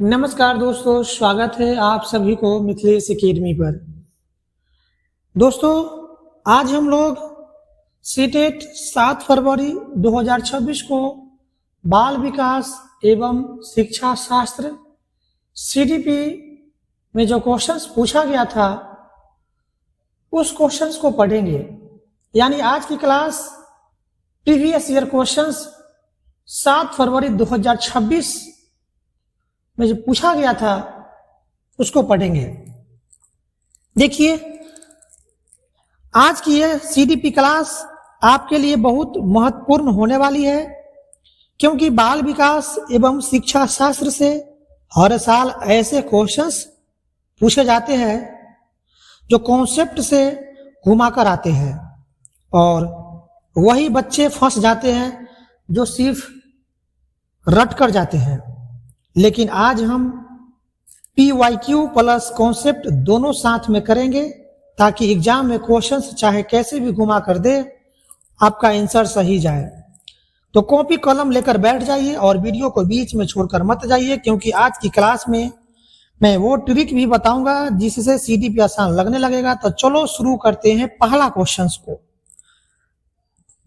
नमस्कार दोस्तों, स्वागत है आप सभी को मिथिलेश एकेडमी पर। दोस्तों, आज हम लोग सीटेट 7 फरवरी 2026 को बाल विकास एवं शिक्षा शास्त्र सीडीपी में जो क्वेश्चंस पूछा गया था उस क्वेश्चंस को पढ़ेंगे। यानी आज की क्लास प्रीवियस ईयर क्वेश्चंस 7 फरवरी 2026 में जो पूछा गया था उसको पढ़ेंगे। देखिए, आज की यह सीडीपी क्लास आपके लिए बहुत महत्वपूर्ण होने वाली है, क्योंकि बाल विकास एवं शिक्षा शास्त्र से हर साल ऐसे क्वेश्चंस पूछे जाते हैं जो कॉन्सेप्ट से घुमा कर आते हैं और वही बच्चे फंस जाते हैं जो सिर्फ रट कर जाते हैं। लेकिन आज हम PYQ प्लस कॉन्सेप्ट दोनों साथ में करेंगे ताकि एग्जाम में क्वेश्चंस चाहे कैसे भी घुमा कर दे, आपका आंसर सही जाए। तो कॉपी कलम लेकर बैठ जाइए और वीडियो को बीच में छोड़कर मत जाइए, क्योंकि आज की क्लास में मैं वो ट्रिक भी बताऊंगा जिससे सीडीपी आसान लगने लगेगा। तो चलो शुरू करते हैं पहला क्वेश्चन को।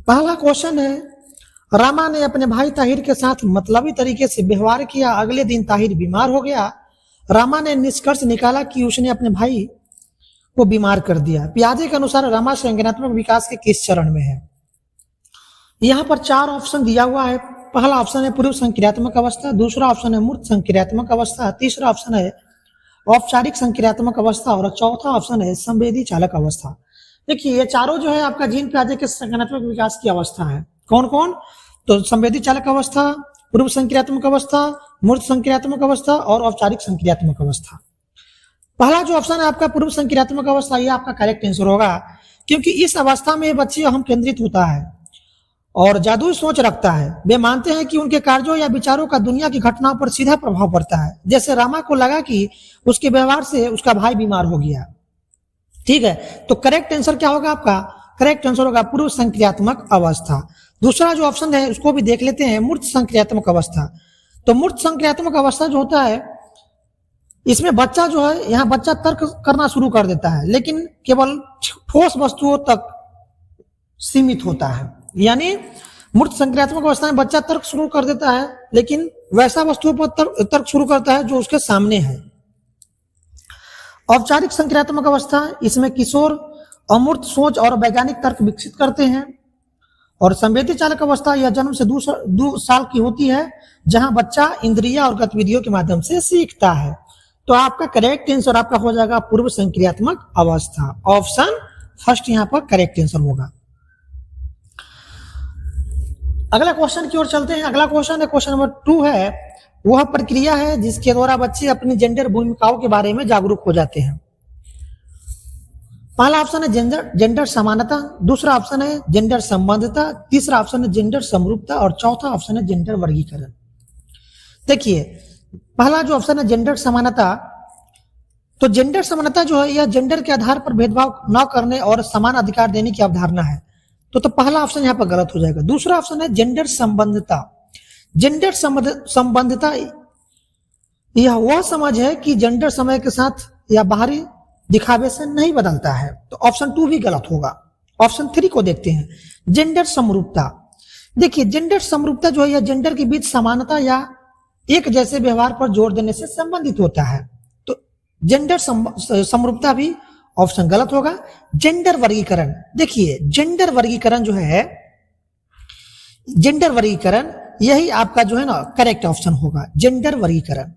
पहला क्वेश्चन है, रामा ने अपने भाई ताहिर के साथ मतलबी तरीके से व्यवहार किया। अगले दिन ताहिर बीमार हो गया। रामा ने निष्कर्ष निकाला कि उसने अपने भाई को बीमार कर दिया। पियाजे के अनुसार रामा संज्ञानात्मक विकास के किस चरण में है? यहाँ पर 4 ऑप्शन दिया हुआ है। पहला ऑप्शन है पूर्व संक्रियात्मक अवस्था, दूसरा ऑप्शन है मूर्त संक्रियात्मक अवस्था, तीसरा ऑप्शन है औपचारिक संक्रियात्मक अवस्था और चौथा ऑप्शन है संवेदी चालक अवस्था। देखिए, ये चारों जो है आपका जीन पियाजे के संज्ञानात्मक विकास की अवस्था है। कौन कौन? तो संवेदी चालक अवस्था, पूर्व संक्रियात्मक अवस्था, मूर्त संक्रियात्मक अवस्था और औपचारिक संक्रियात्मक अवस्था। पहला जो ऑप्शन है आपका पूर्व संक्रियात्मक अवस्था, ये आपका करेक्ट आंसर होगा, क्योंकि इस अवस्था में बच्चे हम केंद्रित होता है और जादुई सोच रखता है। वे मानते हैं कि उनके कार्यों या विचारों का दुनिया की घटनाओं पर सीधा प्रभाव पड़ता है। जैसे रामा को लगा कि उसके व्यवहार से उसका भाई बीमार हो गया। ठीक है, तो करेक्ट आंसर क्या होगा आपका? करेक्ट आंसर होगा पूर्व संक्रियात्मक अवस्था। दूसरा जो ऑप्शन है उसको भी देख लेते हैं, मूर्त संक्रियात्मक अवस्था। तो मूर्त संक्रियात्मक अवस्था जो होता है, इसमें बच्चा जो है, यहाँ बच्चा तर्क करना शुरू कर देता है, लेकिन केवल ठोस वस्तुओं तक सीमित होता है। यानी मूर्त संक्रियात्मक अवस्था में बच्चा तर्क शुरू कर देता है, लेकिन वैसा वस्तुओं पर तर्क शुरू करता है जो उसके सामने है। औपचारिक संक्रियात्मक अवस्था, इसमें किशोर अमूर्त सोच और वैज्ञानिक तर्क विकसित करते हैं। और संवेदी चालक अवस्था यह जन्म से 2 साल की होती है, जहां बच्चा इंद्रिय और गतिविधियों के माध्यम से सीखता है। तो आपका करेक्ट आंसर आपका हो जाएगा पूर्व संक्रियात्मक अवस्था। ऑप्शन फर्स्ट यहां पर करेक्ट आंसर होगा। अगला क्वेश्चन की ओर चलते हैं। अगला क्वेश्चन है, क्वेश्चन नंबर 2 है, वह प्रक्रिया है जिसके द्वारा बच्चे अपनी जेंडर भूमिकाओं के बारे में जागरूक हो जाते हैं। पहला ऑप्शन है जेंडर समानता, दूसरा ऑप्शन है जेंडर संबंधता, तीसरा ऑप्शन है जेंडर समरूपता और चौथा ऑप्शन है जेंडर वर्गीकरण। देखिए, पहला जो ऑप्शन है जेंडर समानता, तो जेंडर समानता जो है यह जेंडर के आधार पर भेदभाव न करने और समान अधिकार देने की अवधारणा है। तो पहला ऑप्शन यहाँ पर गलत हो जाएगा। दूसरा ऑप्शन है जेंडर संबंधता। जेंडर संबंधता यह वह समझ है कि जेंडर समय के साथ या बाहरी दिखावे से नहीं बदलता है। तो ऑप्शन 2 भी गलत होगा। ऑप्शन 3 को देखते हैं, जेंडर समरूपता। देखिए, जेंडर समरूपता जो है यह जेंडर के बीच समानता या एक जैसे व्यवहार पर जोर देने से संबंधित होता है। तो जेंडर समरूपता भी ऑप्शन गलत होगा। जेंडर वर्गीकरण, देखिए जेंडर वर्गीकरण जो है, जेंडर वर्गीकरण यही आपका जो है ना करेक्ट ऑप्शन होगा। जेंडर वर्गीकरण,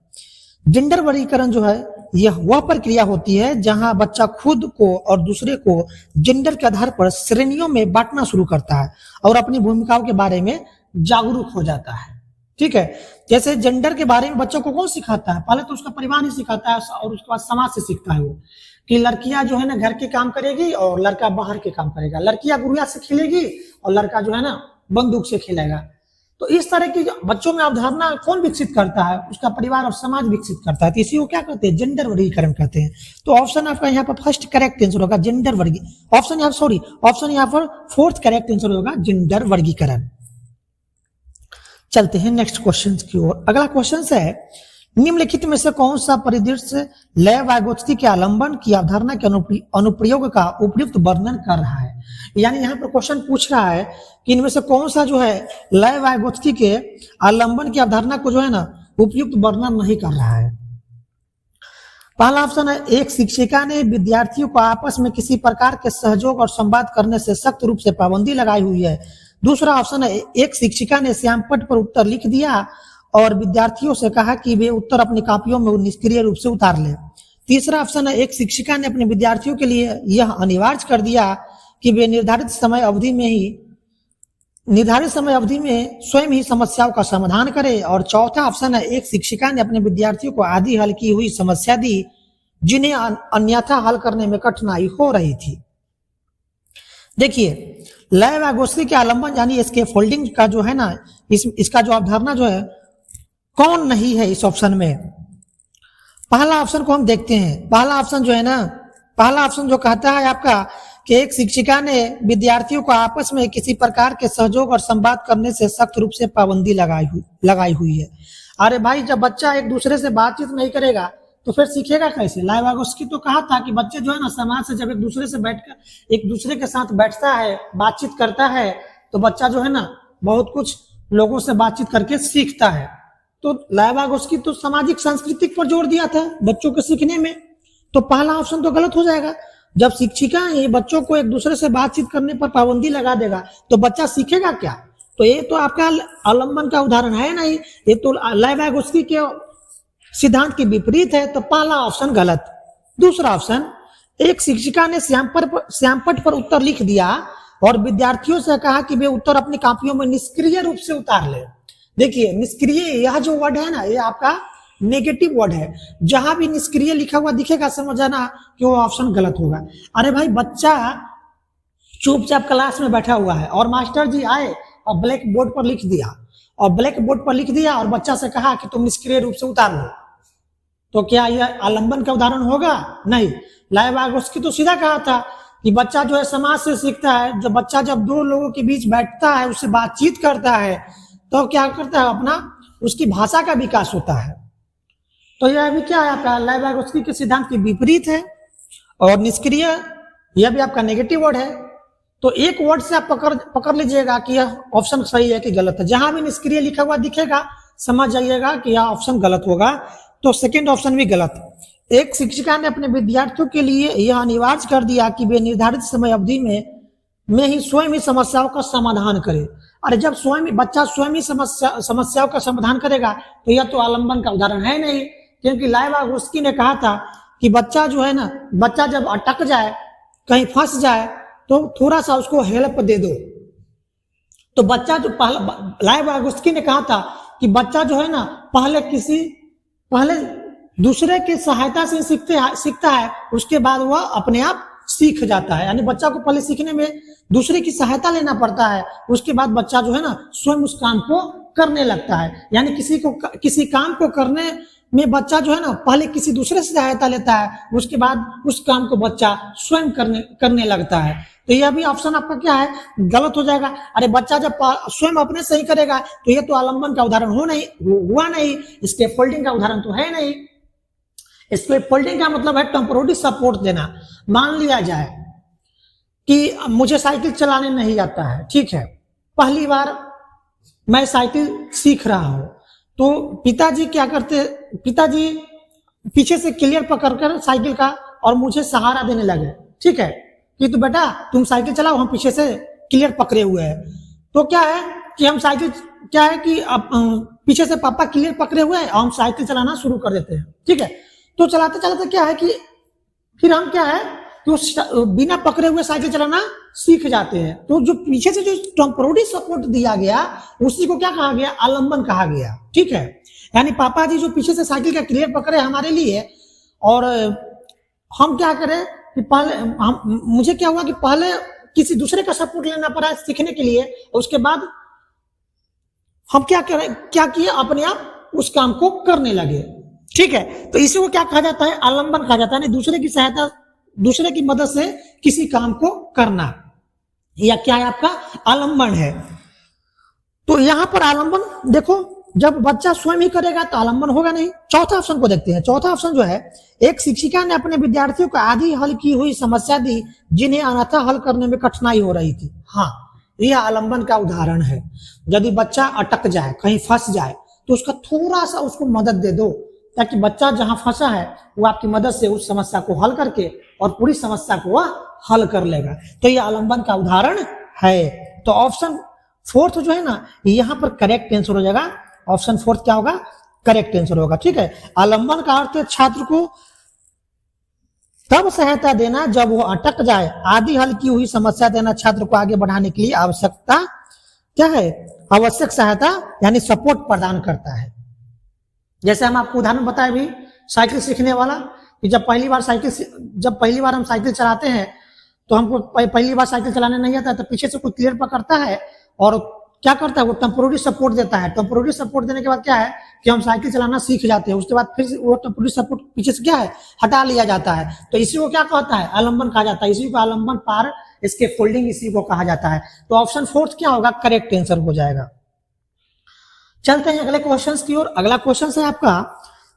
जेंडर वर्गीकरण जो है यह वह प्रक्रिया होती है जहां बच्चा खुद को और दूसरे को जेंडर के आधार पर श्रेणियों में बांटना शुरू करता है और अपनी भूमिकाओं के बारे में जागरूक हो जाता है। ठीक है, जैसे जेंडर के बारे में बच्चों को कौन सिखाता है? पहले तो उसका परिवार ही सिखाता है और उसके बाद समाज से सीखता है वो, कि लड़कियां जो है ना घर के काम करेगी और लड़का बाहर के काम करेगा। लड़कियां गुड़िया से खेलेगी और लड़का जो है ना बंदूक से खेलेगा। तो इस तरह की बच्चों में अवधारणा कौन विकसित करता है? उसका परिवार और समाज विकसित करता है। तो इसी को क्या कहते हैं? जेंडर वर्गीकरण कहते हैं। तो ऑप्शन आपका यहाँ पर फर्स्ट करेक्ट आंसर होगा जेंडर वर्गीकरण। ऑप्शन यहाँ पर फोर्थ करेक्ट आंसर होगा जेंडर वर्गीकरण। चलते हैं नेक्स्ट क्वेश्चन की ओर। अगला क्वेश्चन है, निम्नलिखित में से कौन सा परिदृश्य लय वाइगोत्स्की के आलंबन की अवधारणा के अनुप्रयोग का उपयुक्त वर्णन कर रहा है। यानी यहाँ पर क्वेश्चन पूछ रहा है कि इनमें से कौन सा जो है लय वाइगोत्स्की के आलंबन की अवधारणा को जो है ना उपयुक्त वर्णन नहीं कर रहा है। पहला ऑप्शन है, एक शिक्षिका ने विद्यार्थियों को आपस में किसी प्रकार के सहयोग और संवाद करने से सख्त रूप से पाबंदी लगाई हुई है। दूसरा ऑप्शन है, एक शिक्षिका ने श्यामपट्ट पर उत्तर लिख दिया और विद्यार्थियों से कहा कि वे उत्तर अपनी कॉपियों में निष्क्रिय रूप से उतार ले। तीसरा ऑप्शन है, एक शिक्षिका ने अपने विद्यार्थियों के लिए यह अनिवार्य कर दिया कि वे निर्धारित समय अवधि में स्वयं ही समस्याओं का समाधान करें। और चौथा ऑप्शन है, एक शिक्षिका ने अपने विद्यार्थियों को आधी हल की हुई समस्या दी जिन्हें अन्यथा हल करने में कठिनाई हो रही थी। देखिए, लय वाइगोत्स्की के आलंबन यानी इसके फोल्डिंग का जो है ना इसका जो अवधारणा जो है कौन नहीं है इस ऑप्शन में। पहला ऑप्शन को हम देखते हैं। पहला ऑप्शन जो कहता है आपका कि एक शिक्षिका ने विद्यार्थियों को आपस में किसी प्रकार के सहयोग और संवाद करने से सख्त रूप से पाबंदी लगाई हुई है। अरे भाई, जब बच्चा एक दूसरे से बातचीत नहीं करेगा तो फिर सीखेगा कैसे। लय वाइगोत्स्की तो कहा था कि बच्चे जो है ना समाज से जब एक दूसरे के साथ बैठता है, बातचीत करता है, तो बच्चा जो है ना बहुत कुछ लोगों से बातचीत करके सीखता है। तो लय वाइगोत्स्की तो सामाजिक सांस्कृतिक पर जोर दिया था बच्चों के सीखने में। तो पहला ऑप्शन तो गलत हो जाएगा। जब शिक्षिका ही बच्चों को एक दूसरे से बातचीत करने पर पाबंदी लगा देगा तो बच्चा सीखेगा क्या। तो ये तो आपका आलंबन का उदाहरण है नहीं, ये तो लय वाइगोत्स्की के सिद्धांत के विपरीत है। तो पहला ऑप्शन गलत। दूसरा ऑप्शन, एक शिक्षिका ने श्यामपट्ट पर उत्तर लिख दिया और विद्यार्थियों से कहा कि वे उत्तर अपनी कॉपियों में निष्क्रिय रूप से उतार ले। देखिए, निष्क्रिय यह जो वर्ड है ना, ये आपका नेगेटिव वर्ड है। जहां भी निष्क्रिय लिखा हुआ दिखेगा समझ जाना कि वो ऑप्शन गलत होगा। अरे भाई, बच्चा चुपचाप क्लास में बैठा हुआ है और मास्टर जी आए और ब्लैक बोर्ड पर लिख दिया और बच्चा से कहा कि तुम निष्क्रिय रूप से उतार लो, तो क्या यह आलंबन का उदाहरण होगा? नहीं। लय वाइगोत्स्की तो सीधा कहा था कि बच्चा जो है समाज से सीखता है। जब बच्चा जब दो लोगों के बीच बैठता है, उससे बातचीत करता है, तो क्या करता है, अपना उसकी भाषा का विकास होता है। तो यह भी क्या है आपका लय वाइगोत्स्की के सिद्धांत के विपरीत है। और निष्क्रिय यह भी आपका नेगेटिव वर्ड है। तो एक वर्ड से आप पकड़ लीजिएगा कि यह ऑप्शन सही है कि गलत है। जहां भी निष्क्रिय लिखा हुआ दिखेगा समझ जाइएगा कि यह ऑप्शन गलत होगा। तो सेकंड ऑप्शन भी गलत। एक शिक्षिका ने अपने विद्यार्थियों के लिए यह अनिवार्य कर दिया कि वे निर्धारित समय अवधि में ही स्वयं ही समस्याओं का समाधान करे। अरे, जब बच्चा स्वयं ही समस्याओं का समाधान करेगा तो यह तो आलंबन का उदाहरण है नहीं। क्योंकि लय वाइगोत्स्की ने कहा था कि बच्चा जो है ना, बच्चा जब अटक जाए, कहीं फंस जाए, तो थोड़ा सा उसको हेल्प दे दो। तो बच्चा जो लय वाइगोत्स्की ने कहा था कि बच्चा जो है ना पहले दूसरे की सहायता से सीखता है, उसके बाद वह अपने आप सीख जाता है। यानी बच्चा को पहले सीखने में दूसरे की सहायता लेना पड़ता है, उसके बाद बच्चा जो है ना स्वयं उस काम को करने लगता है। यानी किसी काम को करने में बच्चा जो है ना पहले किसी दूसरे से सहायता लेता है, उसके बाद उस काम को बच्चा स्वयं करने लगता है। तो यह भी ऑप्शन आपका क्या है, गलत हो जाएगा। अरे, बच्चा जब स्वयं अपने से ही करेगा तो यह तो आलंबन का उदाहरण हुआ नहीं, स्कैफोल्डिंग का उदाहरण तो है नहीं। स्कैफोल्डिंग का मतलब है टेम्पोररी सपोर्ट देना। मान लिया जाए कि मुझे साइकिल चलाने नहीं आता है, ठीक है, पहली बार मैं साइकिल सीख रहा हूं, तो पिताजी क्या करते, पिताजी पीछे से क्लियर पकड़कर साइकिल का और मुझे सहारा देने लगे, ठीक है, कि तो बेटा तुम साइकिल चलाओ, हम पीछे से क्लियर पकड़े हुए हैं। तो क्या है कि हम साइकिल क्या है कि अब पीछे से पापा क्लियर पकड़े हुए हैं और हम साइकिल चलाना शुरू कर देते हैं, ठीक है। तो चलाते चलाते क्या है कि फिर हम क्या है कि बिना पकड़े हुए साइकिल चलाना सीख जाते हैं। तो जो पीछे से जो टेम्पोररी सपोर्ट दिया गया उसी को क्या कहा गया, आलंबन कहा गया, ठीक है। यानी पापा जी जो पीछे से साइकिल का क्लियर पकड़े हमारे लिए, और हम क्या करें कि मुझे क्या हुआ कि पहले किसी दूसरे का सपोर्ट लेना पड़ा सीखने के लिए, उसके बाद हम क्या किए, अपने आप उस काम को करने लगे, ठीक है। तो इसी को क्या कहा जाता है, आलंबन कहा जाता है। दूसरे की सहायता, दूसरे की मदद से किसी काम को करना, या क्या है आपका आलंबन है। तो यहां पर आलंबन देखो जब बच्चा स्वयं ही करेगा तो आलंबन होगा नहीं। चौथा ऑप्शन को देखते हैं। चौथा ऑप्शन जो है, एक शिक्षिका ने अपने विद्यार्थियों को आधी हल की हुई समस्या दी जिन्हें अन्यथा हल करने में कठिनाई हो रही थी। हाँ, यह आलंबन का उदाहरण है। यदि बच्चा अटक जाए, कहीं फंस जाए, तो उसका थोड़ा सा उसको मदद दे दो, ताकि बच्चा जहां फंसा है वो आपकी मदद से उस समस्या को हल करके और पूरी समस्या को वह हल कर लेगा। तो यह आलंबन का उदाहरण है। तो ऑप्शन फोर्थ जो है ना, यहां पर करेक्ट आंसर हो जाएगा। ऑप्शन फोर्थ क्या होगा? करेक्ट आंसर होगा। ठीक है, आलंबन का अर्थ है छात्र को तब सहायता देना जब वो अटक जाए। आधी हल की हुई समस्या देना छात्र को आगे बढ़ाने के लिए आवश्यकता क्या है? आवश्यक सहायता यानी सपोर्ट प्रदान करता है। जैसे हम आपको उदाहरण बताए भी, साइकिल सीखने वाला, कि जब पहली बार हम साइकिल चलाते हैं तो हमको पहली बार साइकिल चलाने नहीं आता, तो पीछे से कोई क्लियर पकड़ता है और क्या करता है, वो टेम्पोररी सपोर्ट देता है। टेम्पोररी सपोर्ट देने के बाद क्या है कि हम साइकिल चलाना सीख जाते हैं। उसके बाद फिर वो टेम्पोररी सपोर्ट पीछे से क्या है, हटा लिया जाता है। तो इसी को क्या कहता है? आलंबन कहा जाता है। इसी को आलंबन पार इसके फोल्डिंग इसी को कहा जाता है। तो ऑप्शन फोर्थ क्या होगा? करेक्ट आंसर हो जाएगा। चलते हैं अगले क्वेश्चन की ओर। अगला क्वेश्चन है आपका,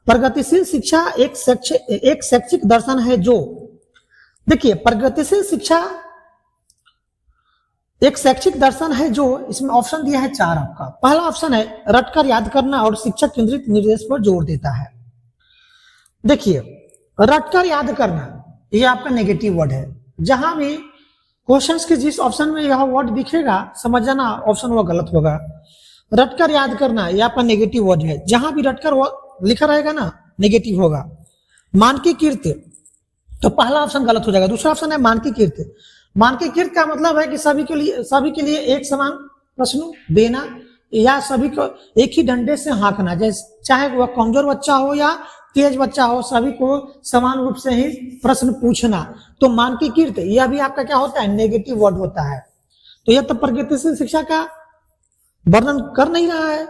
प्रगतिशील शिक्षा एक शैक्षिक दर्शन है जो, देखिए प्रगतिशील शिक्षा एक शैक्षिक दर्शन है जो, इसमें ऑप्शन दिया है 4 आपका। पहला ऑप्शन है रटकर याद करना और शिक्षक केंद्रित निर्देश पर जोर देता है। देखिए रटकर याद करना ये आपका नेगेटिव वर्ड है। जहां भी क्वेश्चंस के जिस ऑप्शन में यह वर्ड दिखेगा समझ जाना ऑप्शन वो गलत होगा। रटकर याद करना ये आपका नेगेटिव वर्ड है। जहां भी रटकर लिखा रहेगा ना नेगेटिव होगा। मानकीकृत, तो पहला ऑप्शन गलत हो जाएगा। दूसरा ऑप्शन है मानकीकृत। मानकीकृत का मतलब है कि सभी के लिए एक समान प्रश्न देना या सभी को एक ही डंडे से हाँकना, जैसे चाहे वह कमजोर बच्चा हो या तेज बच्चा हो, सभी को समान रूप से ही प्रश्न पूछना। तो मानकीकृत यह भी आपका क्या होता है? नेगेटिव वर्ड होता है। तो यह तो प्रगतिशील शिक्षा का वर्णन कर नहीं रहा है।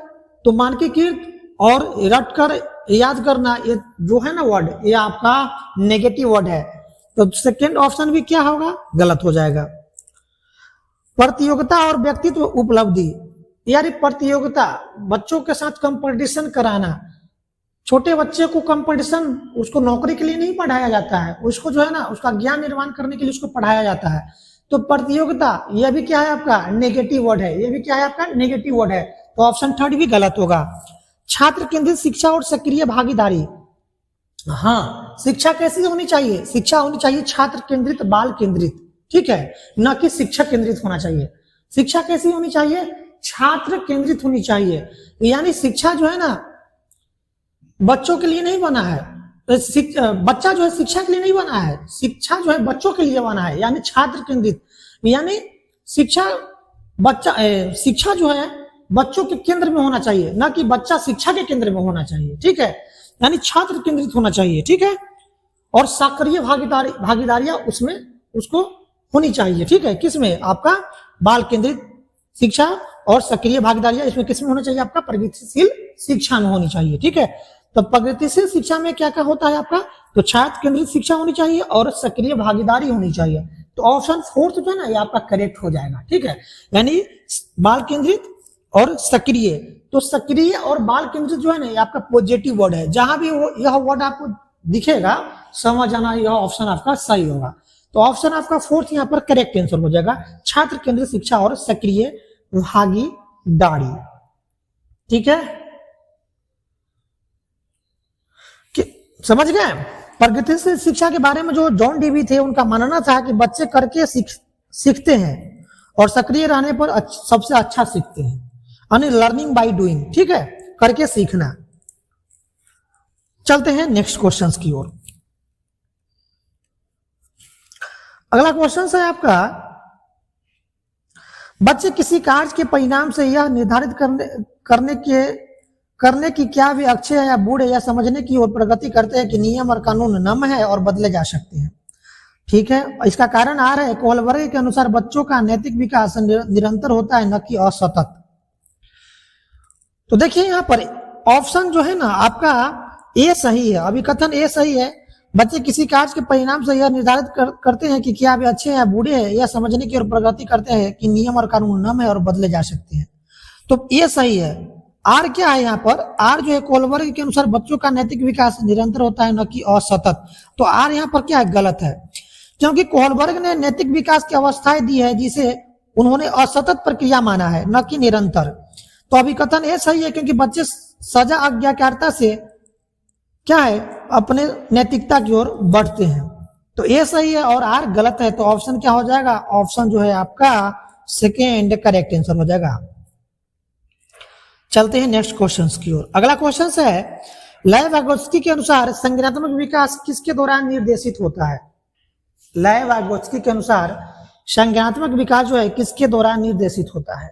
तो मानकीकृत और रटकर याद करना ये जो है ना वर्ड, ये आपका नेगेटिव वर्ड है। तो सेकेंड ऑप्शन भी क्या होगा? गलत हो जाएगा। प्रतियोगिता और व्यक्तित्व उपलब्धि, यानी प्रतियोगिता, बच्चों के साथ कंपटीशन कराना। छोटे बच्चे को कंपटीशन उसको नौकरी के लिए नहीं पढ़ाया जाता है, उसको जो है ना उसका ज्ञान निर्माण करने के लिए उसको पढ़ाया जाता है। तो प्रतियोगिता यह भी क्या है आपका? नेगेटिव वर्ड है। यह भी क्या है आपका? नेगेटिव वर्ड है। तो ऑप्शन थर्ड भी गलत होगा। छात्र केंद्रित शिक्षा और सक्रिय भागीदारी, हाँ शिक्षा कैसी होनी चाहिए? शिक्षा होनी चाहिए छात्र केंद्रित, बाल केंद्रित, ठीक है, न कि शिक्षक केंद्रित होना चाहिए। शिक्षा कैसी होनी चाहिए? छात्र केंद्रित होनी चाहिए। यानी शिक्षा जो है ना बच्चों के लिए नहीं बना है, बच्चा जो है शिक्षा के लिए नहीं बना है, शिक्षा जो है बच्चों के लिए बना है, यानी छात्र केंद्रित। यानी शिक्षा जो है बच्चों के केंद्र में होना चाहिए, ना कि बच्चा शिक्षा के केंद्र में होना चाहिए, ठीक है, यानी छात्र केंद्रित होना चाहिए, ठीक है। और सक्रिय भागीदारियां उसमें उसको होनी चाहिए, ठीक है। किसमें? आपका बाल केंद्रित शिक्षा और सक्रिय भागीदारियां इसमें किसमें होना चाहिए? आपका प्रगतिशील शिक्षा में होनी चाहिए, ठीक है। तो प्रगतिशील शिक्षा में क्या क्या होता है आपका? तो छात्र केंद्रित शिक्षा होनी चाहिए और सक्रिय भागीदारी होनी चाहिए। तो ऑप्शन फोर्थ जो है ना ये आपका करेक्ट हो जाएगा, ठीक है, यानी बाल केंद्रित और सक्रिय। तो सक्रिय और बाल केंद्रित जो है ना ये आपका पॉजिटिव वर्ड है। जहां भी वो यह वर्ड आपको दिखेगा समझ जाना यह ऑप्शन आपका सही होगा। तो ऑप्शन आपका फोर्थ यहाँ पर करेक्ट आंसर हो जाएगा, छात्र केंद्रित शिक्षा और सक्रिय भागीदारी, ठीक है। समझ गए? प्रगतिशील शिक्षा के बारे में जो जॉन डीवी थे उनका मानना था कि बच्चे करके सीखते हैं और सक्रिय रहने पर सबसे अच्छा सीखते हैं, यानी लर्निंग बाय डूइंग, ठीक है, करके सीखना। चलते हैं नेक्स्ट क्वेश्चन की ओर। अगला क्वेश्चन है आपका, बच्चे किसी कार्य के परिणाम से यह निर्धारित करने की क्या वे अच्छे हैं या बुरे या समझने की ओर प्रगति करते हैं कि नियम और कानून नम है और बदले जा सकते हैं, ठीक है। इसका कारण आ रहा है कोहलबर्ग के अनुसार बच्चों का नैतिक विकास निरंतर होता है, न कि असतत। तो देखिए यहाँ पर ऑप्शन जो है ना आपका ए सही है, अभिकथन ए सही है। बच्चे किसी कार्य के परिणाम से यह निर्धारित करते हैं कि क्या वे अच्छे हैं या बुरे हैं, यह समझने की ओर प्रगति करते हैं कि नियम और कानून नम है और बदले जा सकते हैं। तो ये सही है, आर क्या है यहाँ पर, आर जो है कोलबर्ग के अनुसार बच्चों का नैतिक विकास निरंतर होता है न कि असतत। तो आर यहाँ पर क्या है, गलत है, क्योंकि कोलबर्ग ने नैतिक विकास की अवस्थाएं दी है जिसे उन्होंने असतत प्रक्रिया माना है न कि निरंतर। तो अभी कथन ये सही है, क्योंकि बच्चे सजा आज्ञाकारिता से क्या है, अपने नैतिकता की ओर बढ़ते हैं। तो ये सही है और आर गलत है। तो ऑप्शन क्या हो जाएगा, ऑप्शन जो है आपका सेकेंड करेक्ट आंसर हो जाएगा। चलते हैं नेक्स्ट क्वेश्चन की ओर। अगला क्वेश्चन है, लय वागोत्स्की के अनुसार संज्ञानात्मक विकास किसके दौरान निर्देशित होता है। लय वागोत्स्की के अनुसार संज्ञानात्मक विकास जो है किसके दौरान निर्देशित होता है।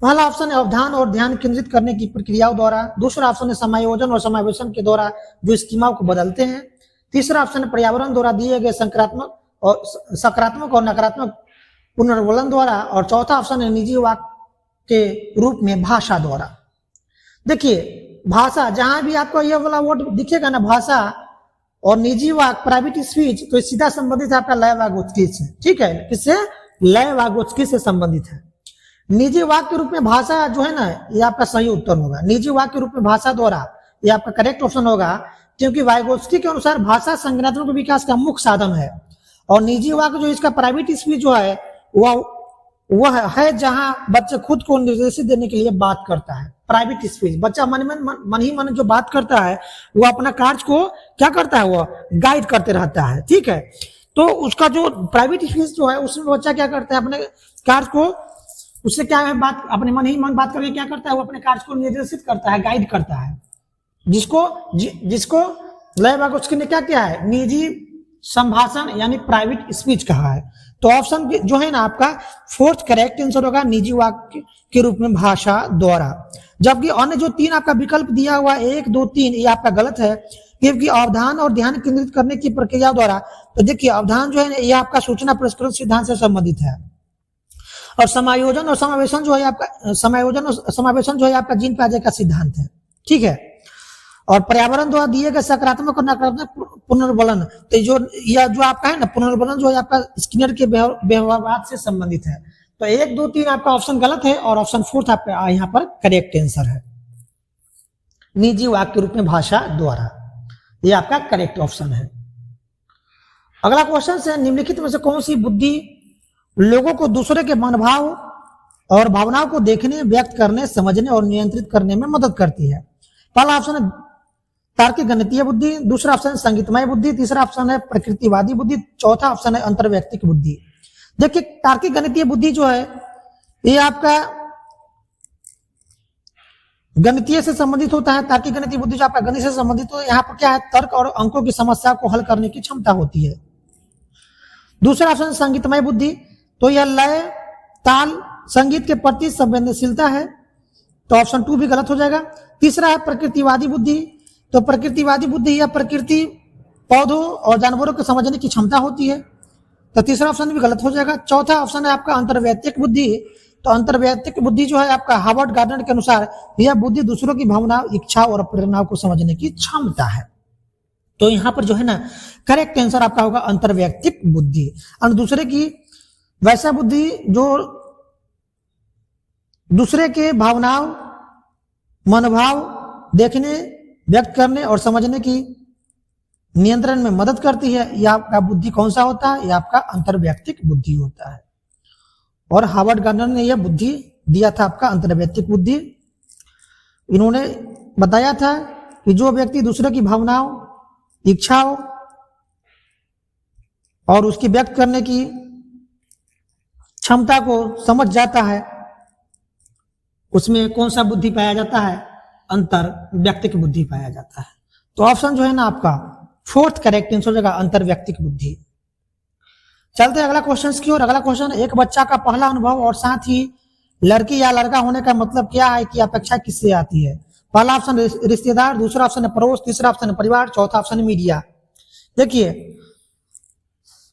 पहला ऑप्शन है अवधान और ध्यान केंद्रित करने की प्रक्रियाओं द्वारा। दूसरा ऑप्शन है समायोजन और समावेशन के द्वारा जो स्कीमाओं को बदलते हैं। तीसरा ऑप्शन है पर्यावरण द्वारा दिए गए सकारात्मक और नकारात्मक पुनर्वलन द्वारा। और चौथा ऑप्शन है निजी वाक्य के रूप में भाषा द्वारा। देखिए भाषा, जहां भी आपको यह वाला वर्ड दिखेगा ना, भाषा और निजी वाक्य, प्राइवेट स्पीच, तो सीधा संबंधित है आपका लय वागोत्स्की से। ठीक है, किससे, लय वागोत्स्की से संबंधित है। निजी वाक्य के रूप में भाषा जो है ना, ये आपका सही उत्तर होगा। निजी वाक्य के रूप में भाषा द्वारा, ये आपका करेक्ट ऑप्शन होगा, क्योंकि वागोत्स्की के अनुसार भाषा संज्ञानात्मक विकास का मुख्य साधन है। और निजी वाक्य जो इसका प्राइवेट स्पीच जो है वह है जहां बच्चे खुद को निर्देशित देने के लिए बात करता है। प्राइवेट स्पीच, बच्चा मन ही मन जो बात करता है वो अपना कार्य को क्या करता है, वो गाइड करते रहता है। ठीक है, तो उसका जो प्राइवेट स्पीच जो है उसमें बच्चा क्या करता है, अपने कार्य को, उससे क्या है, बात अपने मन ही मन बात करके क्या करता है, वो अपने कार्य को निर्देशित करता है, गाइड करता है। जिसको लय वागोत्स्की ने क्या किया है, निजी संभाषण यानी प्राइवेट स्पीच कहा है। तो ऑप्शन जो है ना आपका फोर्थ करेक्ट आंसर होगा, निजी वाक्य के रूप में भाषा द्वारा। जबकि अन्य जो तीन आपका विकल्प दिया हुआ 1, 2, 3 ये आपका गलत है, क्योंकि अवधान और ध्यान केंद्रित करने की प्रक्रिया द्वारा। तो देखिए अवधान जो है ये आपका सूचना प्रसंस्करण सिद्धांत से संबंधित है। और समायोजन और समावेशन जो है आपका, समायोजन और समावेशन जो है आपका जीन पाजे का सिद्धांत है। ठीक है, और पर्यावरण द्वारा दिए गए सकारात्मक और नकारात्मक पुनर्वलन, तो जो आपका है ना पुनर्वलन जो है आपका स्किनर के व्यवहारवाद से संबंधित है। तो 1, 2, 3 आपका ऑप्शन गलत है और ऑप्शन फोर्थ आपका यहाँ पर करेक्ट आंसर है, निजी वाक्य के रूप में भाषा द्वारा। ये आपका करेक्ट ऑप्शन है। अगला क्वेश्चन है, निम्नलिखित में से कौन सी बुद्धि लोगों को दूसरे के मनोभाव और भावनाओं को देखने, व्यक्त करने, समझने और नियंत्रित करने में मदद करती है। पहला ऑप्शन है तार्किक गणितीय बुद्धि, दूसरा ऑप्शन है संगीतमय बुद्धि, तीसरा ऑप्शन है प्रकृतिवादी बुद्धि, चौथा ऑप्शन है अंतर्वैयक्तिक बुद्धि। देखिए तार्किक गणितीय बुद्धि जो है ये आपका गणितीय से संबंधित होता है। तार्किक गणितीय बुद्धि जो आपका गणित से संबंधित हो, यहाँ पर क्या है, तर्क और अंकों की समस्या को हल करने की क्षमता होती है। दूसरा ऑप्शन संगीतमय बुद्धि, तो यह लय, ताल, संगीत के प्रति संवेदनशीलता है, तो ऑप्शन 2 भी गलत हो जाएगा। तीसरा है प्रकृतिवादी बुद्धि, तो प्रकृतिवादी बुद्धि या प्रकृति, पौधों और जानवरों को समझने की क्षमता होती है, तो तीसरा ऑप्शन भी गलत हो जाएगा। चौथा ऑप्शन है आपका अंतर्वैयक्तिक बुद्धि, तो अंतर्वैयक्तिक बुद्धि जो है आपका हार्वर्ड गार्डनर के अनुसार यह बुद्धि दूसरों की भावनाओं, इच्छाओं और प्रेरणाओं को समझने की क्षमता है। तो यहाँ पर जो है ना करेक्ट आंसर आपका होगा अंतर्वैयक्तिक बुद्धि। और दूसरे की वैसा बुद्धि जो दूसरे के भावनाओं, मनोभाव देखने, व्यक्त करने और समझने की नियंत्रण में मदद करती है, यह आपका बुद्धि कौन सा होता है, यह आपका अंतर्वैयक्तिक बुद्धि होता है। और हार्वर्ड गार्डनर ने यह बुद्धि दिया था आपका अंतर्वैयक्तिक बुद्धि। इन्होंने बताया था कि जो व्यक्ति दूसरे की भावनाओं, इच्छाओं और उसकी व्यक्त करने की क्षमता को समझ जाता है, उसमें कौन सा बुद्धि पाया जाता है, अंतर्वैयक्तिक बुद्धि पाया जाता है। तो ऑप्शन जो है ना आपका फोर्थ करेक्ट आंसर हो जाएगा अंतर्वैयक्तिक बुद्धि। चलते हैं अगला क्वेश्चन की ओर। अगला क्वेश्चन, एक बच्चा का पहला अनुभव और साथ ही लड़की या लड़का होने का मतलब क्या है कि अपेक्षा किससे आती है। पहला ऑप्शन रिश्तेदार, दूसरा ऑप्शन है पड़ोस, तीसरा ऑप्शन है परिवार, चौथा ऑप्शन है मीडिया। देखिए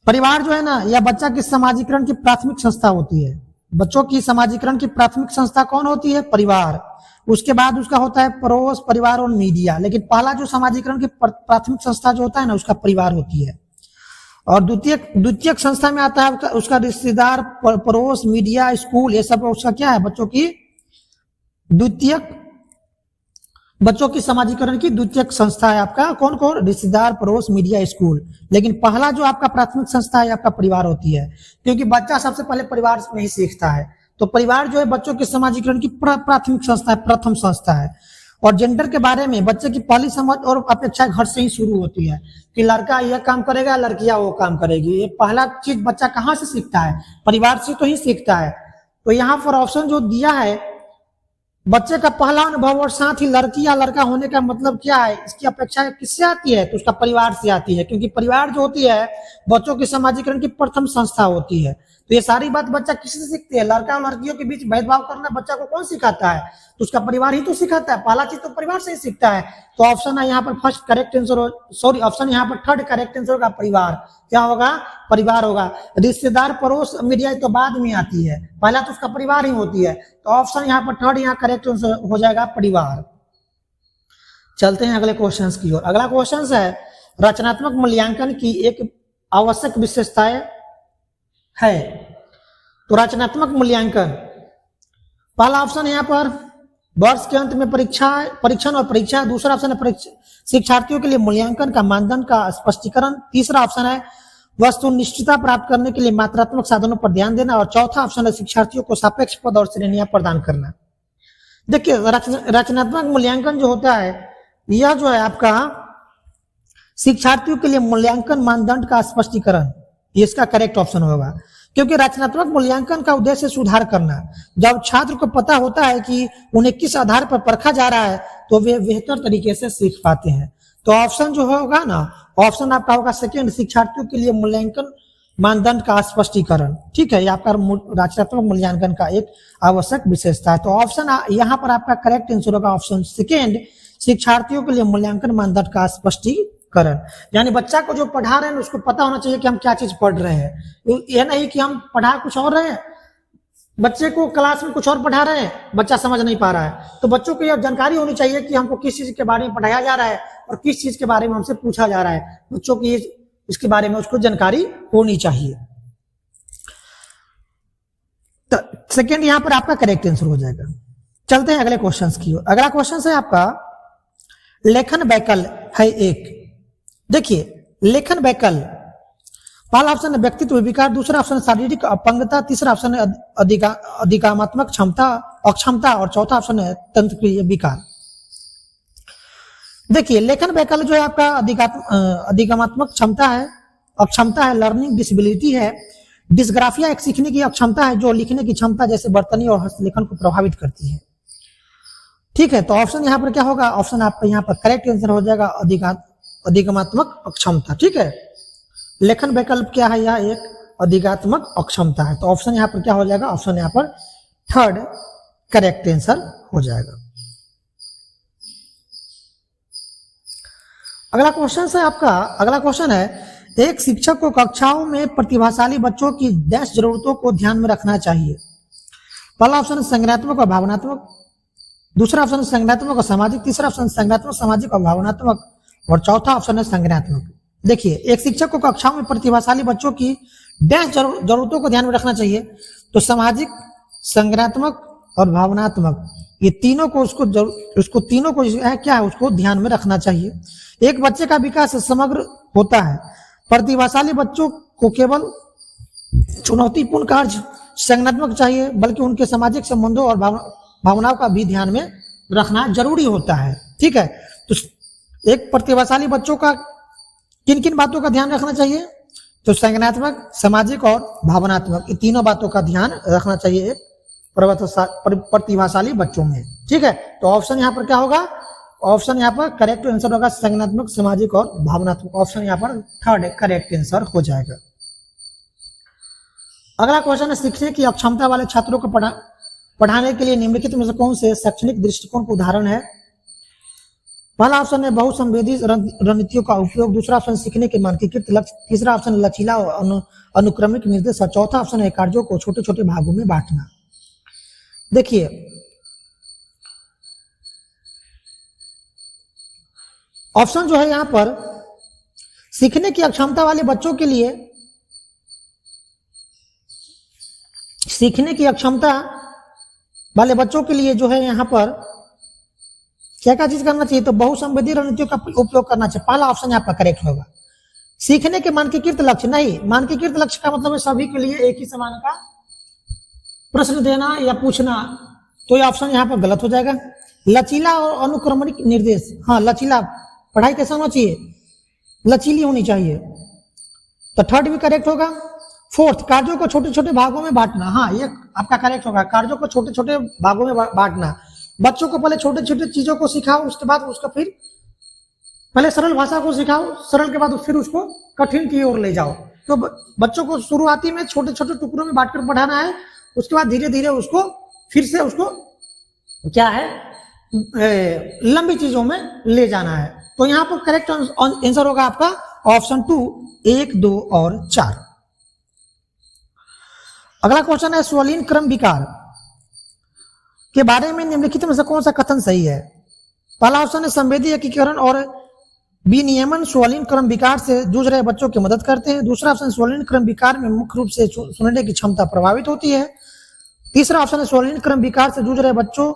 परिवार जो है ना यह बच्चा की समाजीकरण की प्राथमिक संस्था होती है। बच्चों की समाजीकरण की प्राथमिक संस्था कौन होती है, परिवार। उसके बाद उसका होता है पड़ोस, परिवार और मीडिया। लेकिन पहला जो समाजीकरण की प्राथमिक संस्था जो होता है ना उसका परिवार होती है। और द्वितीयक संस्था में आता है उसका रिश्तेदार, पड़ोस, मीडिया, स्कूल, ये सब उसका क्या है, बच्चों की द्वितीयक बच्चों की समाजीकरण की द्वितीयक संस्था है आपका कौन कौन, रिश्तेदार, पड़ोस, मीडिया, स्कूल। लेकिन पहला जो आपका प्राथमिक संस्था है आपका परिवार होती है, क्योंकि बच्चा सबसे पहले परिवार में ही सीखता है। तो परिवार जो है बच्चों के समाजीकरण की प्राथमिक संस्था है, प्रथम संस्था है। और जेंडर के बारे में बच्चे की पहली समझ और अपेक्षा घर से ही शुरू होती है कि लड़का यह काम करेगा, लड़कियां वो काम करेगी। ये पहला चीज बच्चा कहाँ से सीखता है, परिवार से तो ही सीखता है। तो यहाँ पर ऑप्शन जो दिया है, बच्चे का पहला अनुभव और साथ ही लड़की या लड़का होने का मतलब क्या है, इसकी अपेक्षा किससे आती है, तो उसका परिवार से आती है, क्योंकि परिवार जो होती है बच्चों के समाजीकरण की प्रथम संस्था होती है। तो ये सारी बात बच्चा किससे सीखते हैं, लड़का और लड़कियों के बीच भेदभाव करना बच्चा को कौन सिखाता है, तो उसका परिवार ही तो सिखाता है। पहला चीज तो परिवार से ही सीखता है। तो ऑप्शन है यहाँ पर first correct answer, sorry option यहाँ पर थर्ड करेक्ट आंसर होगा परिवार। क्या होगा, परिवार होगा। रिश्तेदार, पड़ोस, मीडिया तो बाद में आती है, पहला तो उसका परिवार ही होती है। तो ऑप्शन यहाँ पर थर्ड यहाँ करेक्ट आंसर हो जाएगा परिवार। चलते हैं अगले क्वेश्चन की ओर। अगला क्वेश्चन है रचनात्मक मूल्यांकन की एक आवश्यक विशेषताएं है। तो रचनात्मक मूल्यांकन, पहला ऑप्शन यहाँ पर वर्ष के अंत में परीक्षण और परीक्षा। दूसरा ऑप्शन है शिक्षार्थियों के लिए मूल्यांकन का मानदंड का स्पष्टीकरण। तीसरा ऑप्शन है वस्तुनिष्ठता प्राप्त करने के लिए मात्रात्मक साधनों पर ध्यान देना। और चौथा ऑप्शन है शिक्षार्थियों को सापेक्ष पद और श्रेणियां प्रदान करना। देखिए रचनात्मक मूल्यांकन जो होता है यह जो है आपका शिक्षार्थियों के लिए मूल्यांकन मानदंड का स्पष्टीकरण, इसका करेक्ट ऑप्शन होगा। क्योंकि रचनात्मक मूल्यांकन का उद्देश्य सुधार करना। जब छात्र को पता होता है कि उन्हें किस आधार पर परखा जा रहा है तो वे बेहतर तरीके से सीख पाते हैं। तो ऑप्शन जो होगा ना, ऑप्शन आपका होगा सेकेंड, शिक्षार्थियों के लिए मूल्यांकन मानदंड का स्पष्टीकरण। ठीक है, ये आपका रचनात्मक मूल्यांकन का एक आवश्यक विशेषता है। तो ऑप्शन यहाँ पर आपका करेक्ट आंसर होगा ऑप्शन सेकेंड, शिक्षार्थियों के लिए मूल्यांकन मानदंड का स्पष्टीकरण। यानी बच्चा को जो पढ़ा रहे हैं उसको पता होना चाहिए कि हम क्या चीज पढ़ रहे हैं। यह नहीं कि हम पढ़ा कुछ और रहे हैं, बच्चे को क्लास में कुछ और पढ़ा रहे हैं, बच्चा समझ नहीं पा रहा है। तो बच्चों को यह जानकारी होनी चाहिए कि हमको किस चीज के बारे में पढ़ाया जा रहा है और किस चीज के बारे में हमसे पूछा जा रहा है। बच्चों की इसके बारे में उसको जानकारी होनी चाहिए। तो सेकेंड यहां पर आपका करेक्ट आंसर हो जाएगा। चलते हैं अगले क्वेश्चन की ओर। अगला क्वेश्चन है आपका लेखन वैकल्प है एक। देखिए लेखन वैकल्प, पहला ऑप्शन है व्यक्तित्व विकार, दूसरा ऑप्शन है शारीरिक अपंगता, तीसरा ऑप्शन है अधिगमात्मक अक्षमता और चौथा ऑप्शन है तंत्रिकीय विकार। देखिए लेखन वैकल्प जो है आपका अधिगमात्मक क्षमता है, अक्षमता है, लर्निंग डिसेबिलिटी है। डिस्ग्राफिया एक सीखने की अक्षमता है जो लिखने की क्षमता जैसे बर्तनी और हस्तलेखन को प्रभावित करती है। ठीक है, तो ऑप्शन यहाँ पर क्या होगा, ऑप्शन आपका यहाँ पर करेक्ट आंसर हो जाएगा अधिगमात्मक अक्षमता। ठीक है, लेखन वैकल्प क्या है, यह एक अधिगमात्मक अक्षमता है। तो ऑप्शन यहाँ पर क्या हो जाएगा, ऑप्शन यहाँ पर थर्ड करेक्ट आंसर हो जाएगा। अगला क्वेश्चन है आपका, अगला क्वेश्चन है एक शिक्षक को कक्षाओं में प्रतिभाशाली बच्चों की डैश जरूरतों को ध्यान में रखना चाहिए। पहला ऑप्शन है संज्ञानात्मक और भावनात्मक, दूसरा ऑप्शन संज्ञानात्मक और सामाजिक, तीसरा ऑप्शन संज्ञानात्मक, सामाजिक और भावनात्मक और चौथा ऑप्शन है संज्ञानात्मक। देखिए एक शिक्षक को कक्षाओं में प्रतिभाशाली बच्चों की डैश जरूरतों को ध्यान में रखना चाहिए। तो सामाजिक, संज्ञानात्मक और भावनात्मक, ये तीनों को उसको तीनों को क्या है उसको ध्यान में रखना चाहिए। एक बच्चे का विकास समग्र होता है। प्रतिभाशाली बच्चों को केवल चुनौतीपूर्ण कार्य संज्ञानात्मक चाहिए, बल्कि उनके सामाजिक संबंधों और भावनाओं का भी ध्यान में रखना जरूरी होता है। ठीक है, तो एक प्रतिभाशाली बच्चों का किन किन बातों का ध्यान रखना चाहिए, तो संज्ञानात्मक, सामाजिक और भावनात्मक, ये तीनों बातों का ध्यान रखना चाहिए एक प्रतिभाशाली बच्चों में। ठीक है, तो ऑप्शन यहाँ पर क्या होगा, ऑप्शन यहाँ पर करेक्ट आंसर होगा संज्ञानात्मक, सामाजिक और भावनात्मक। ऑप्शन यहाँ पर थर्ड करेक्ट आंसर हो जाएगा। अगला क्वेश्चन है सीखने की अक्षमता वाले छात्रों को पढ़ाने के लिए निम्नलिखित में से कौन से शैक्षणिक दृष्टिकोण का उदाहरण है। पहला ऑप्शन है बहुसंवेदी रणनीतियों का उपयोग, दूसरा ऑप्शन सीखने के मानकीकृत लक्ष्य, तीसरा ऑप्शन लचीला और अनुक्रमिक निर्देश और चौथा ऑप्शन है कार्यों को छोटे छोटे भागों में बांटना। देखिए ऑप्शन जो है यहां पर सीखने की अक्षमता वाले बच्चों के लिए, सीखने की अक्षमता वाले बच्चों के लिए जो है यहाँ पर क्या क्या चीज करना चाहिए, तो बहुसंवेदी रणनीतियों का उपयोग करना चाहिए। पहला ऑप्शन यहाँ पर करेक्ट होगा। सीखने के मानकीकृत लक्ष्य नहीं, मानकीकृत लक्ष्य का मतलब है सभी के लिए एक ही समान का प्रश्न देना या पूछना, तो ये ऑप्शन यहाँ पर गलत हो जाएगा। लचीला और अनुक्रमणिक निर्देश, हाँ लचीला, पढ़ाई कैसा होना चाहिए, लचीली होनी चाहिए, तो थर्ड भी करेक्ट होगा। फोर्थ, कार्यों को छोटे छोटे भागों में बांटना, हाँ ये आपका करेक्ट होगा। कार्यों को छोटे छोटे भागों में बांटना, बच्चों को पहले छोटे छोटे चीजों को सिखाओ, उसके बाद उसको फिर पहले सरल भाषा को सिखाओ, सरल के बाद फिर उसको कठिन की ओर ले जाओ। तो बच्चों को शुरुआती में छोटे छोटे टुकड़ों में बांटकर पढ़ाना है, उसके बाद धीरे धीरे उसको फिर से उसको क्या है लंबी चीजों में ले जाना है। तो यहाँ पर करेक्ट आंसर होगा आपका ऑप्शन 2, 1, 2 और 4। अगला क्वेश्चन है स्वलीन क्रम विकार के बारे में निम्नलिखित में से कौन सा कथन सही है। पहला ऑप्शन है संवेदी एकीकरण और विनियमन स्वलीन क्रम विकार से जूझ रहे बच्चों की मदद करते हैं। दूसरा ऑप्शन स्वलीन क्रम विकार में मुख्य रूप से सुनने की क्षमता प्रभावित होती है। तीसरा ऑप्शन है स्वलीन क्रम विकार से जूझ रहे बच्चों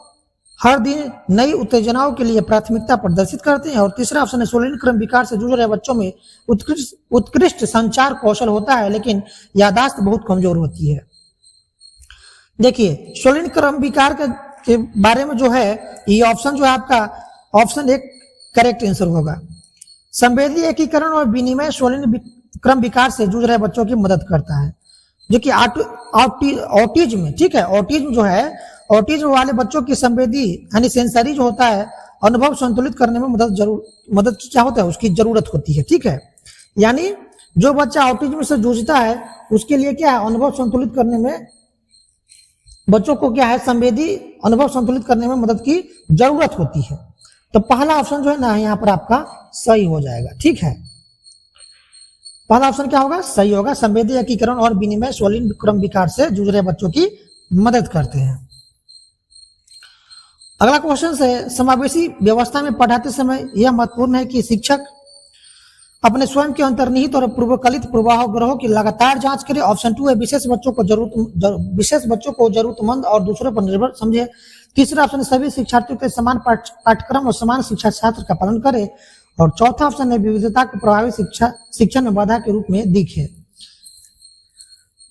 हर दिन नई उत्तेजनाओं के लिए प्राथमिकता प्रदर्शित करते हैं। और तीसरा ऑप्शन है स्वलीन क्रम विकार से जूझ रहे बच्चों में उत्कृष्ट संचार कौशल होता है लेकिन याददाश्त बहुत कमजोर होती है। देखिए स्वलीन क्रम विकार के बारे में जो है ये ऑप्शन जो है आपका ऑप्शन 1 करेक्ट आंसर होगा। संवेदी एकीकरण और विनिमय स्वलीन क्रम विकार से जूझ रहे बच्चों की मदद करता है, जो कि ऑटिज्म, ठीक है, ऑटिज्म जो है ऑटिज्म वाले बच्चों की संवेदी यानी सेंसरी जो होता है अनुभव संतुलित करने में मदद क्या होता है उसकी जरूरत होती है, ठीक है। यानी जो बच्चा ऑटिज्म से जूझता है उसके लिए क्या है अनुभव संतुलित करने में बच्चों को क्या है संवेदी अनुभव संतुलित करने में मदद की जरूरत होती है। तो पहला ऑप्शन जो है ना यहाँ पर आपका सही हो जाएगा, ठीक है। पहला ऑप्शन क्या होगा, सही होगा। संवेदी एकीकरण और विनिमय स्वलीन क्रम विकार से जूझ रहे बच्चों की मदद करते हैं। अगला क्वेश्चन है समावेशी व्यवस्था में पढ़ाते समय यह महत्वपूर्ण है कि शिक्षक अपने स्वयं के अंतर्निहित और पूर्वकलित पूर्वाग्रहों की लगातार जांच करें। ऑप्शन 2 है विशेष बच्चों को जरूरतमंद और दूसरों पर निर्भर समझे। तीसरा ऑप्शन है सभी शिक्षार्थियों के समान पाठ्यक्रम और समान शिक्षा शास्त्र का पालन करे। और चौथा ऑप्शन है विविधता को प्रभावी शिक्षा में बाधा के रूप में दिखे।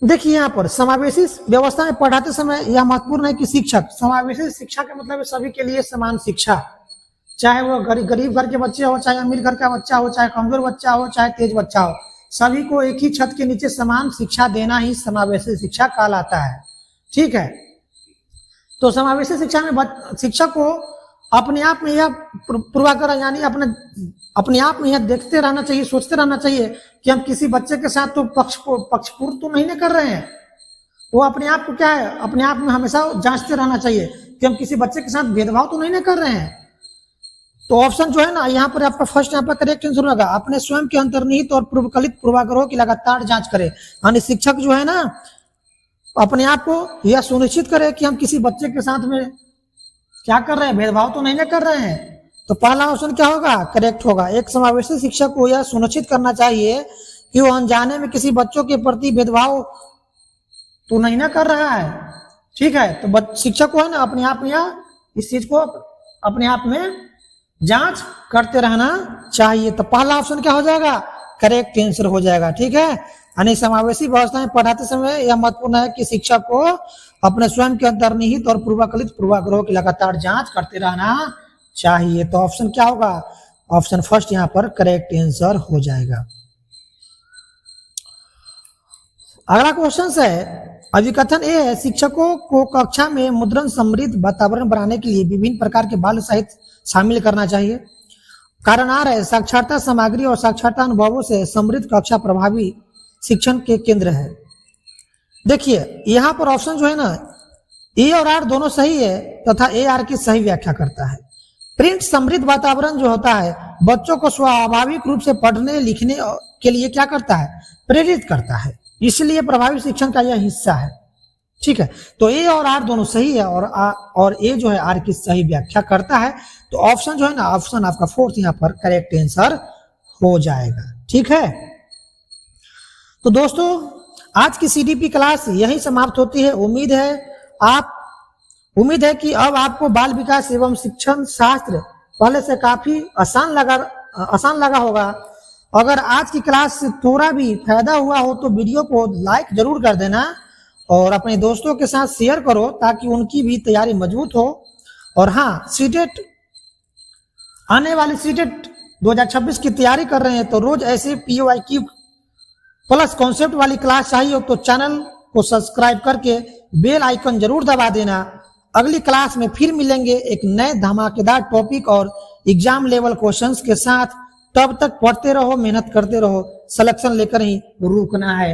देखिए यहाँ पर समावेशी व्यवस्था में पढ़ाते समय यह महत्वपूर्ण है कि शिक्षक, समावेशी शिक्षा का मतलब है सभी के लिए समान शिक्षा, चाहे वो गरीब घर के बच्चे हो, चाहे अमीर घर का बच्चा हो, चाहे कमजोर बच्चा हो, चाहे तेज बच्चा हो, सभी को एक ही छत के नीचे समान शिक्षा देना ही समावेशी शिक्षा कहलाता है, ठीक है। तो समावेशी शिक्षा में शिक्षक को अपने आप में यह पूर्वाग्रह यानी अपने आप में यह देखते रहना चाहिए, सोचते रहना चाहिए कि हम किसी बच्चे के साथ तो पक्षपूर्व तो नहीं कर रहे हैं। वो अपने आप को क्या है अपने आप में हमेशा जांचते रहना चाहिए कि हम किसी बच्चे के साथ भेदभाव तो नहीं कर रहे हैं। तो ऑप्शन जो है ना यहाँ पर आपका फर्स्ट यहाँ पर करेक्ट आंसर होगा अपने स्वयं के अंतर्निहित और पूर्वकलित पूर्वाग्रहों की लगातार जांच करे। यानी शिक्षक जो है ना अपने आप को यह सुनिश्चित करे कि हम किसी बच्चे के साथ में क्या कर रहे हैं, भेदभाव तो नहीं कर रहे हैं। तो पहला ऑप्शन क्या होगा, करेक्ट होगा। एक समावेशी शिक्षक को यह सुनिश्चित करना चाहिए कि वो अनजाने में किसी बच्चों के प्रति भेदभाव तो नहीं ना कर रहा है, ठीक है। तो शिक्षक को है ना अपने आप में इस चीज को अपने आप में जांच करते रहना चाहिए। तो पहला ऑप्शन क्या हो जाएगा, करेक्ट आंसर हो जाएगा, ठीक है। यानी समावेशी व्यवस्था में पढ़ाते समय यह महत्वपूर्ण है कि शिक्षक को अपने स्वयं के अंतर्निहित और पूर्वकलित पूर्वाग्रहों की लगातार जांच करते रहना चाहिए। तो ऑप्शन क्या होगा, ऑप्शन फर्स्ट यहाँ पर करेक्ट आंसर हो जाएगा। अगला क्वेश्चन है अभिकथन ए है शिक्षकों को कक्षा में मुद्रण समृद्ध वातावरण बनाने के लिए विभिन्न प्रकार के बाल साहित्य शामिल करना चाहिए। कारण आ रहा है साक्षरता सामग्री और साक्षरता अनुभवों से समृद्ध कक्षा प्रभावी शिक्षण के केंद्र है। देखिए यहाँ पर ऑप्शन जो है ना ए और आर दोनों सही है तथा ए आर की सही व्याख्या करता है। प्रिंट समृद्ध वातावरण जो होता है बच्चों को स्वाभाविक रूप से पढ़ने लिखने के लिए क्या करता है, प्रेरित करता है, इसलिए प्रभावी शिक्षण का यह हिस्सा है, ठीक है। तो ए और आर दोनों सही है और ए जो है आर की सही व्याख्या करता है। तो ऑप्शन जो है ना ऑप्शन आपका फोर्थ यहाँ पर करेक्ट आंसर हो जाएगा, ठीक है। तो दोस्तों आज की सीडीपी क्लास यही समाप्त होती है। उम्मीद है आप उम्मीद है कि अब आपको बाल विकास एवं शिक्षण शास्त्र पहले से काफी आसान लगा होगा। अगर आज की क्लास से थोड़ा भी फायदा हुआ हो तो वीडियो को लाइक जरूर कर देना और अपने दोस्तों के साथ शेयर करो ताकि उनकी भी तैयारी मजबूत हो। और हाँ, सीटेट आने वाली सीटेट 2026 की तैयारी कर रहे हैं तो रोज ऐसे POIQ प्लस कॉन्सेप्ट वाली क्लास चाहिए तो चैनल को सब्सक्राइब करके बेल आइकन जरूर दबा देना। अगली क्लास में फिर मिलेंगे एक नए धमाकेदार टॉपिक और एग्जाम लेवल क्वेश्चंस के साथ। तब तक पढ़ते रहो, मेहनत करते रहो, सिलेक्शन लेकर ही रुकना है।